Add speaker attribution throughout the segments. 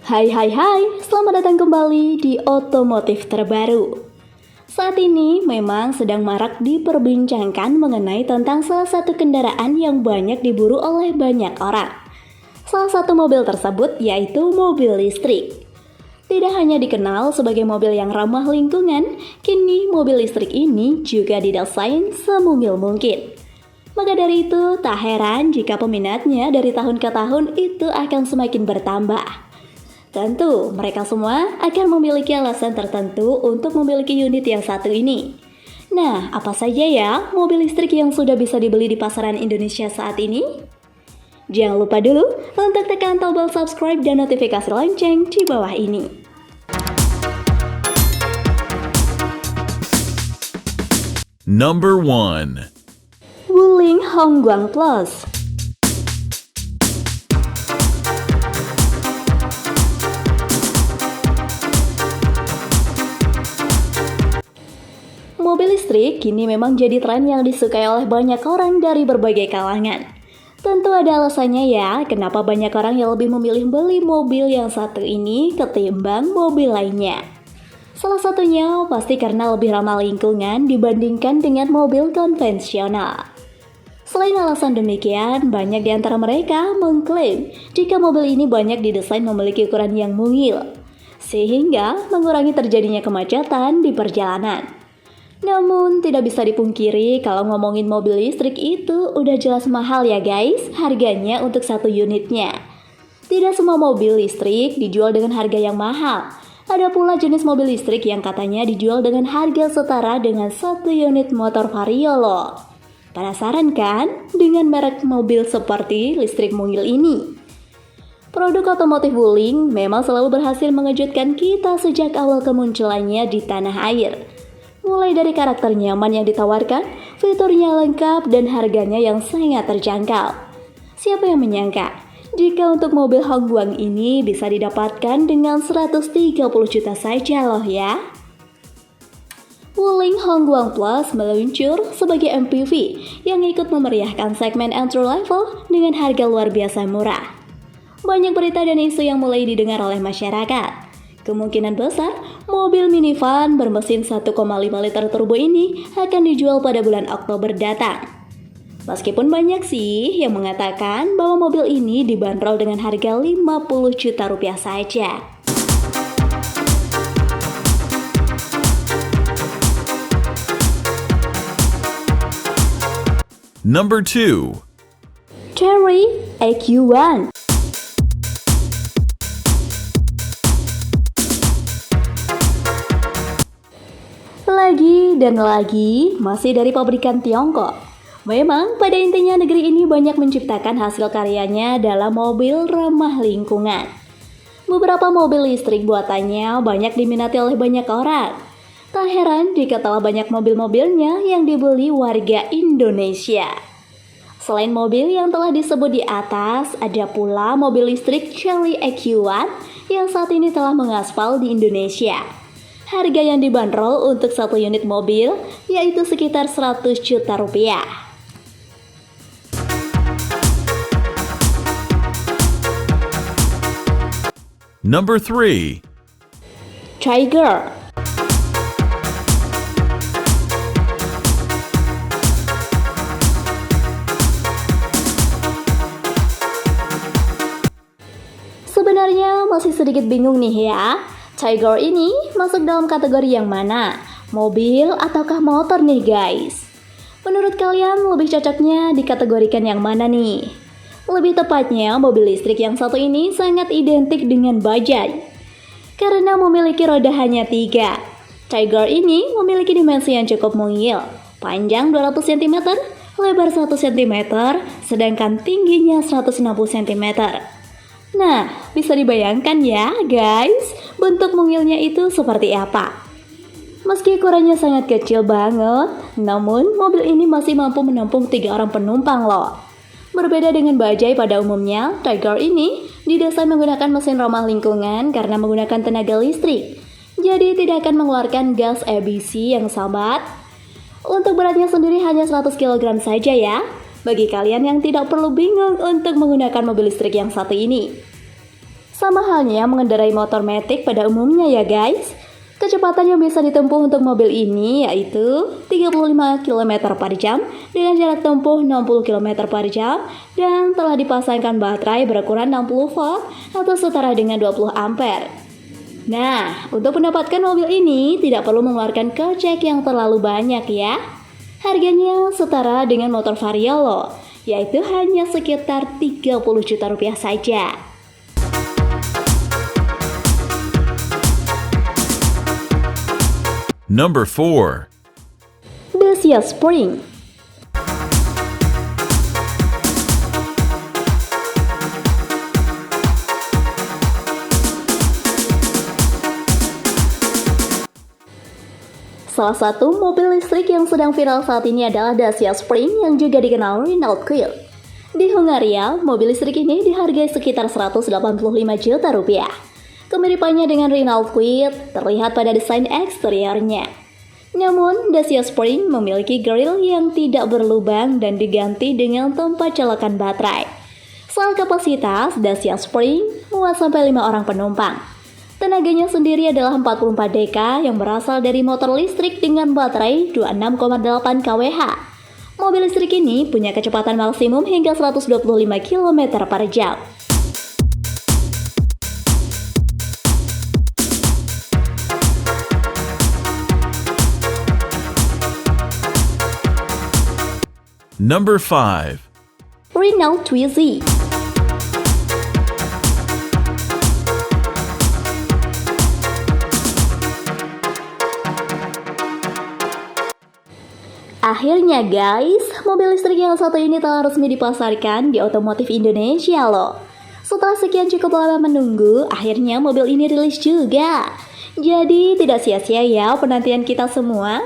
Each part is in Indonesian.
Speaker 1: Hai, selamat datang kembali di Otomotif Terbaru. Saat ini memang sedang marak diperbincangkan mengenai tentang salah satu kendaraan yang banyak diburu oleh banyak orang. Salah satu mobil tersebut yaitu mobil listrik. Tidak hanya dikenal sebagai mobil yang ramah lingkungan, kini mobil listrik ini juga didesain semungil mungkin. Maka dari itu, tak heran jika peminatnya dari tahun ke tahun itu akan semakin bertambah. Tentu, mereka semua akan memiliki alasan tertentu untuk memiliki unit yang satu ini. Nah, apa saja ya mobil listrik yang sudah bisa dibeli di pasaran Indonesia saat ini? Jangan lupa dulu untuk tekan tombol subscribe dan notifikasi lonceng di bawah ini.
Speaker 2: Number 1.
Speaker 1: Wuling Hongguang Plus. Mobil listrik kini memang jadi tren yang disukai oleh banyak orang dari berbagai kalangan. Tentu ada alasannya ya, kenapa banyak orang yang lebih memilih beli mobil yang satu ini ketimbang mobil lainnya. Salah satunya pasti karena lebih ramah lingkungan dibandingkan dengan mobil konvensional. Selain alasan demikian, banyak di antara mereka mengklaim jika mobil ini banyak didesain memiliki ukuran yang mungil, sehingga mengurangi terjadinya kemacetan di perjalanan. Namun tidak bisa dipungkiri kalau ngomongin mobil listrik itu udah jelas mahal ya guys harganya untuk satu unitnya. Tidak semua mobil listrik dijual dengan harga yang mahal. Ada pula jenis mobil listrik yang katanya dijual dengan harga setara dengan satu unit motor Vario loh. Penasaran kan dengan merek mobil seperti listrik mungil ini? Produk otomotif Wuling memang selalu berhasil mengejutkan kita sejak awal kemunculannya di tanah air. Mulai dari karakter nyaman yang ditawarkan, fiturnya lengkap, dan harganya yang sangat terjangkau. Siapa yang menyangka jika untuk mobil Hongguang ini bisa didapatkan dengan 130 juta saja loh ya. Wuling Hongguang Plus meluncur sebagai MPV yang ikut memeriahkan segmen entry level dengan harga luar biasa murah. Banyak berita dan isu yang mulai didengar oleh masyarakat. Kemungkinan besar, mobil minivan bermesin 1,5 liter turbo ini akan dijual pada bulan Oktober datang. Meskipun banyak sih yang mengatakan bahwa mobil ini dibanderol dengan harga 50 juta rupiah saja.
Speaker 2: Number 2.
Speaker 1: Chery EQ1. Lagi dan lagi, masih dari pabrikan Tiongkok. Memang pada intinya negeri ini banyak menciptakan hasil karyanya dalam mobil ramah lingkungan. Beberapa mobil listrik buatannya banyak diminati oleh banyak orang. Tak heran jika telah banyak mobil-mobilnya yang dibeli warga Indonesia. Selain mobil yang telah disebut di atas, ada pula mobil listrik Chery EQ1 yang saat ini telah mengaspal di Indonesia. Harga yang dibanderol untuk satu unit mobil yaitu sekitar 100 juta rupiah.
Speaker 2: Number 3.
Speaker 1: Tiger. Sebenarnya masih sedikit bingung nih ya. Tiger ini masuk dalam kategori yang mana? Mobil ataukah motor nih guys? Menurut kalian lebih cocoknya dikategorikan yang mana nih? Lebih tepatnya mobil listrik yang satu ini sangat identik dengan bajaj karena memiliki roda hanya 3. Tiger ini memiliki dimensi yang cukup mungil, panjang 200 cm, lebar 1 cm, sedangkan tingginya 160 cm. Nah, bisa dibayangkan ya guys, bentuk mungilnya itu seperti apa. Meski ukurannya sangat kecil banget, namun mobil ini masih mampu menampung 3 orang penumpang loh. Berbeda dengan bajaj pada umumnya, Tiger ini didesain menggunakan mesin ramah lingkungan karena menggunakan tenaga listrik. Jadi tidak akan mengeluarkan gas emisi yang sambat. Untuk beratnya sendiri hanya 100 kg saja ya. Bagi kalian yang tidak perlu bingung untuk menggunakan mobil listrik yang satu ini. Sama halnya mengendarai motor matic pada umumnya ya guys. Kecepatan yang bisa ditempuh untuk mobil ini yaitu 35 km per jam dengan jarak tempuh 60 km per jam dan telah dipasangkan baterai berukuran 60 volt atau setara dengan 20 ampere. Nah, untuk mendapatkan mobil ini tidak perlu mengeluarkan kocek yang terlalu banyak ya. Harganya setara dengan motor Vario loh, yaitu hanya sekitar 30 juta rupiah saja.
Speaker 2: Number 4.
Speaker 1: Dacia Spring. Salah satu mobil listrik yang sedang viral saat ini adalah Dacia Spring yang juga dikenal Renault Kwid. Di Hungaria, mobil listrik ini dihargai sekitar 185 juta rupiah. Kemiripannya dengan Renault Kwid terlihat pada desain eksteriornya. Namun, Dacia Spring memiliki grill yang tidak berlubang dan diganti dengan tempat colokan baterai. Soal kapasitas, Dacia Spring muat sampai 5 orang penumpang. Tenaganya sendiri adalah 44 dk yang berasal dari motor listrik dengan baterai 26,8 kWh. Mobil listrik ini punya kecepatan maksimum hingga 125 km per jam.
Speaker 2: Number 5.
Speaker 1: Renault Twizy. Akhirnya guys, mobil listrik yang satu ini telah resmi dipasarkan di otomotif Indonesia loh. Setelah sekian cukup lama menunggu, akhirnya mobil ini rilis juga. Jadi tidak sia-sia ya penantian kita semua.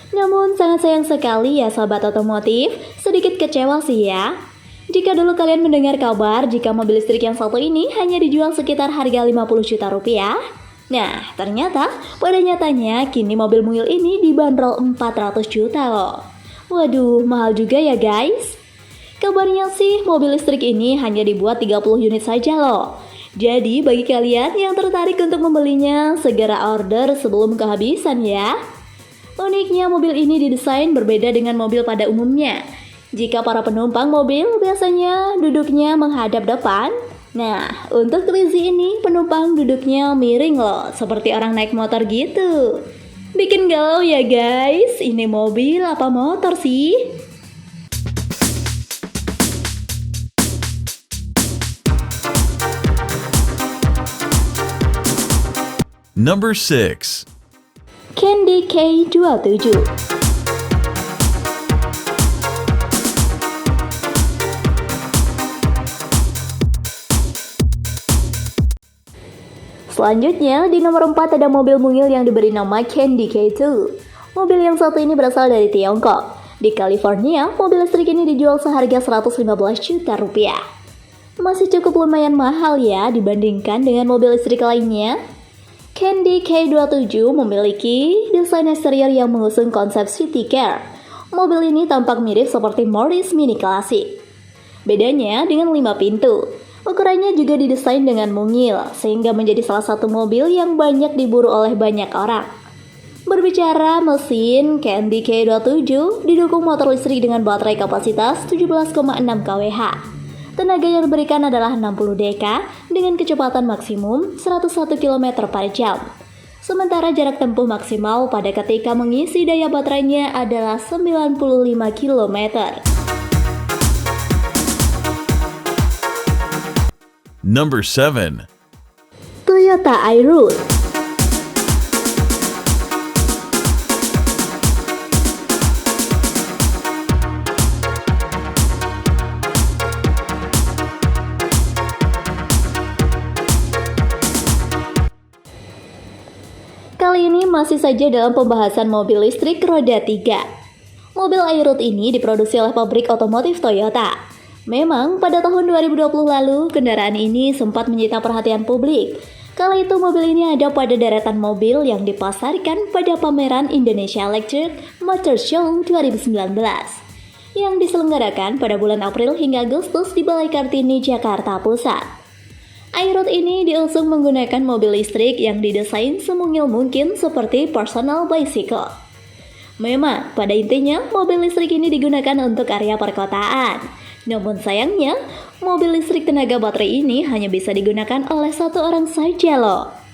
Speaker 1: Namun sangat sayang sekali ya sahabat otomotif, sedikit kecewa sih ya. Jika dulu kalian mendengar kabar jika mobil listrik yang satu ini hanya dijual sekitar harga 50 juta rupiah, nah ternyata pada nyatanya kini mobil mungil ini dibanderol 400 juta loh. Waduh, mahal juga ya guys. Kabarnya sih mobil listrik ini hanya dibuat 30 unit saja loh. Jadi bagi kalian yang tertarik untuk membelinya, segera order sebelum kehabisan ya. Uniknya mobil ini didesain berbeda dengan mobil pada umumnya. Jika para penumpang mobil biasanya duduknya menghadap depan, nah untuk Twizy ini penumpang duduknya miring loh, seperti orang naik motor gitu. Bikin galau ya guys, ini mobil apa motor sih?
Speaker 2: Number 6.
Speaker 1: Candy K27. Selanjutnya, di nomor 4 ada mobil mungil yang diberi nama Candy K2. Mobil yang satu ini berasal dari Tiongkok. Di California, mobil listrik ini dijual seharga 115 juta rupiah. Masih cukup lumayan mahal ya dibandingkan dengan mobil listrik lainnya. Candy K27 memiliki desain eksterior yang mengusung konsep city car. Mobil ini tampak mirip seperti Morris Mini Classic. Bedanya dengan 5 pintu. Ukurannya juga didesain dengan mungil, sehingga menjadi salah satu mobil yang banyak diburu oleh banyak orang. Berbicara mesin, Candy K27 didukung motor listrik dengan baterai kapasitas 17,6 kWh. Tenaga yang diberikan adalah 60 dk dengan kecepatan maksimum 101 km per jam. Sementara jarak tempuh maksimal pada ketika mengisi daya baterainya adalah 95 km.
Speaker 2: Number 7.
Speaker 1: Toyota Ayruth. Kali ini masih saja dalam pembahasan mobil listrik roda 3. Mobil Ayruth ini diproduksi oleh pabrik otomotif Toyota. Memang pada tahun 2020 lalu, kendaraan ini sempat menyita perhatian publik. Kala itu mobil ini ada pada deretan mobil yang dipasarkan pada pameran Indonesia Electric Motor Show 2019 yang diselenggarakan pada bulan April hingga Agustus di Balai Kartini, Jakarta Pusat. iRoad ini diusung menggunakan mobil listrik yang didesain semungil mungkin seperti personal bicycle. Memang, pada intinya mobil listrik ini digunakan untuk area perkotaan. Namun sayangnya, mobil listrik tenaga baterai ini hanya bisa digunakan oleh satu orang saja loh.